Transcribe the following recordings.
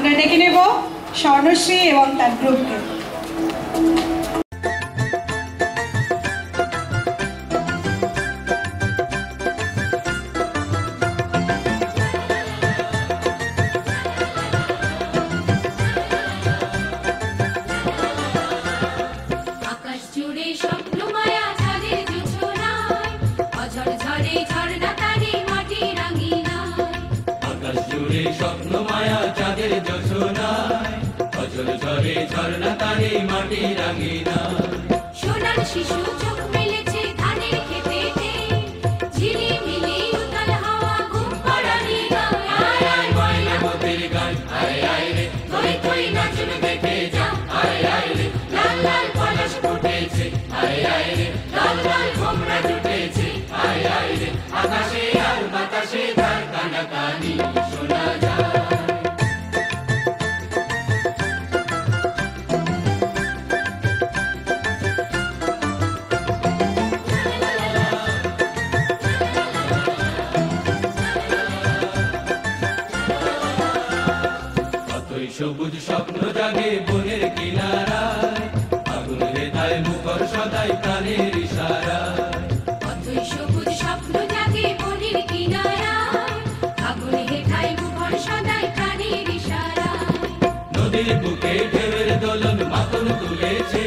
আমরা ডেকে নেব স্বর্ণশ্রী এবং তার গ্রুপকে। সোনার শিশু চোখ মেলেছে ধানের খেতেতে, ঝিলিমিলি উতাল হাওয়া ঘুম পাড়ানি গায়। আয় আয় ময়না মোদের গান, আয় আয় রে থই থই নাচন দেখে যা। আয় আয় রে লাল লাল পলাশ ফুটেছে, আয় আয় রে লাল লাল ভোমরা জুটেছে। আয় আয় রে আকাশে আর বাতাসে তার কানাকানি শোনা যায়। সবুজ স্বপ্ন জাগে বনের কিনারায়, আগুন হেতায় মুখর সদাই প্রাণের ইশারায়। কতই সবুজ স্বপ্ন জাগে বনের কিনারায়, আগুন হেথায় মুখর সদাই প্রাণের ইশারায়। নদীর বুকে ঢেউয়ের দোলন মাখন তুলেছে,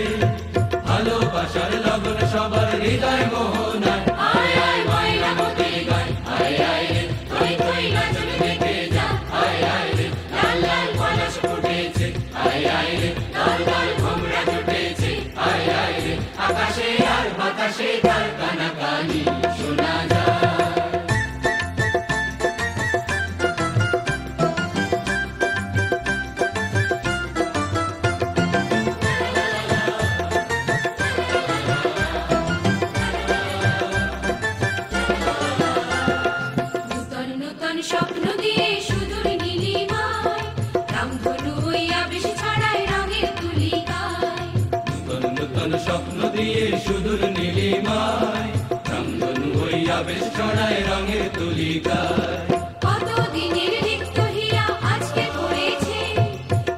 ভালোবাসার লগন সবার হৃদয় মোহনায়। আয় আয় ময়না মোদের গান, আয় আয় রে থই থই নাচন দেখে যা। আয় আয় রে লাল লাল পলাশ ফুটেছে, আয় আয় রে লাল লাল ভোমরা জুটেছে। আয় আয় রে আকাশে আর বাতাসে তার কানাকানি শোনা যায়। নূতন নূতন স্বপ্ন দিয়ে সুদূর নীলিমায়, রামধনু হইয়া বেশ ছড়ায় রঙের তুলিকায়। নূতন নূতন স্বপ্ন দিয়ে সুদূর নীলিমায়, রামধনু হইয়া বেশ ছড়ায় রঙের তুলিকায়। কত দিনের রিক্ত হিয়া আজকে ভরেছে,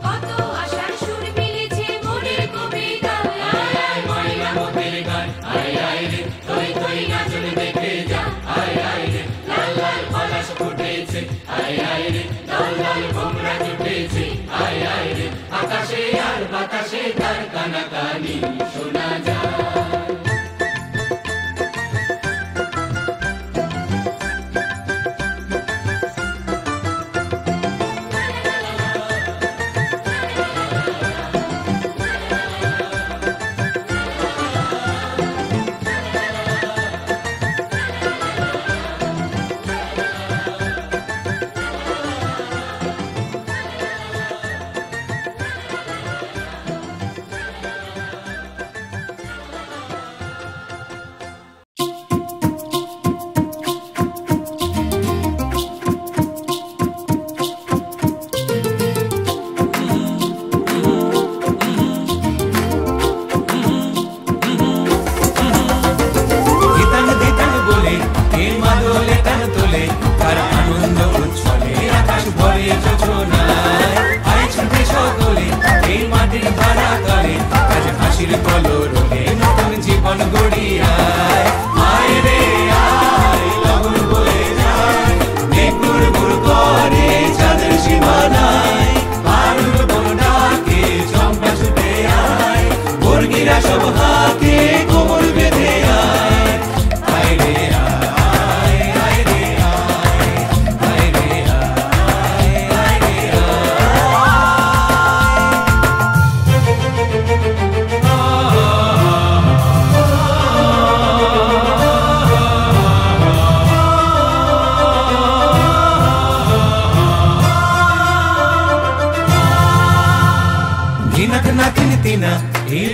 কত আশার সুর মিলেছে মনের কবিতায়। আয় আয় ময়না মোদের গান, আয় আয় রে থই থই নাচন দেখে যা। আয় আয় রে লাল লাল পলাশ ফুটেছে, আয় আয় রে লাল লাল ভোমরা জুটেছে। আয় আয় রে আকাশে আর বাতাসে তার কানাকানি শোনা যায়।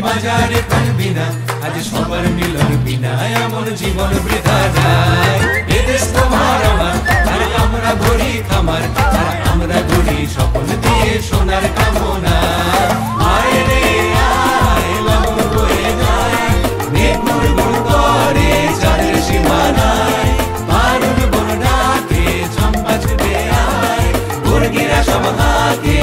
বাজারে থাকবি না আজ সবার মিলন বিনা এমন জীবন বৃথা যায় এ দেশ তোমার আমার আর আমরা গড়ি খামার আর আমরা গড়ি স্বপ্ন দিয়ে সোনার কামনা আয় রে আয় লগন বয়ে যায় মেঘুর গুণ করে চাঁদের সীমানায় বারুদ বন ডাকে চম্পা ছুটে আয় মুরগিরা সব হাতে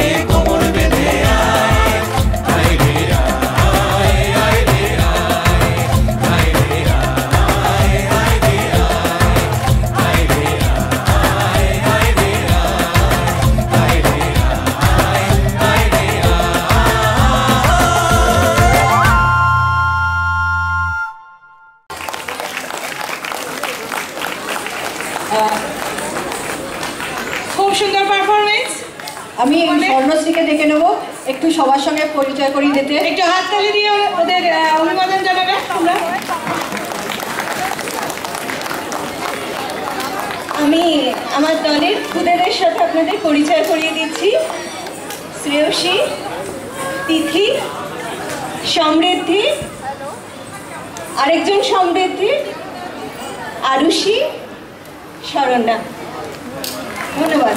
আমি স্বর্ণশ্রীকে ডেকে নেবো একটু সবার সঙ্গে পরিচয় করিয়ে দিতে। একটু হাততালি দিয়ে ওদের অভিবাদন জানাবে তোমরা। আমি আমার দলের খুদেদের সাথে আপনাদের পরিচয় করিয়ে দিচ্ছি। শ্রেয়সী, তিথি, সমৃদ্ধি, আরেকজন সমৃদ্ধি, আরুষি, শরণ্যা। ধন্যবাদ।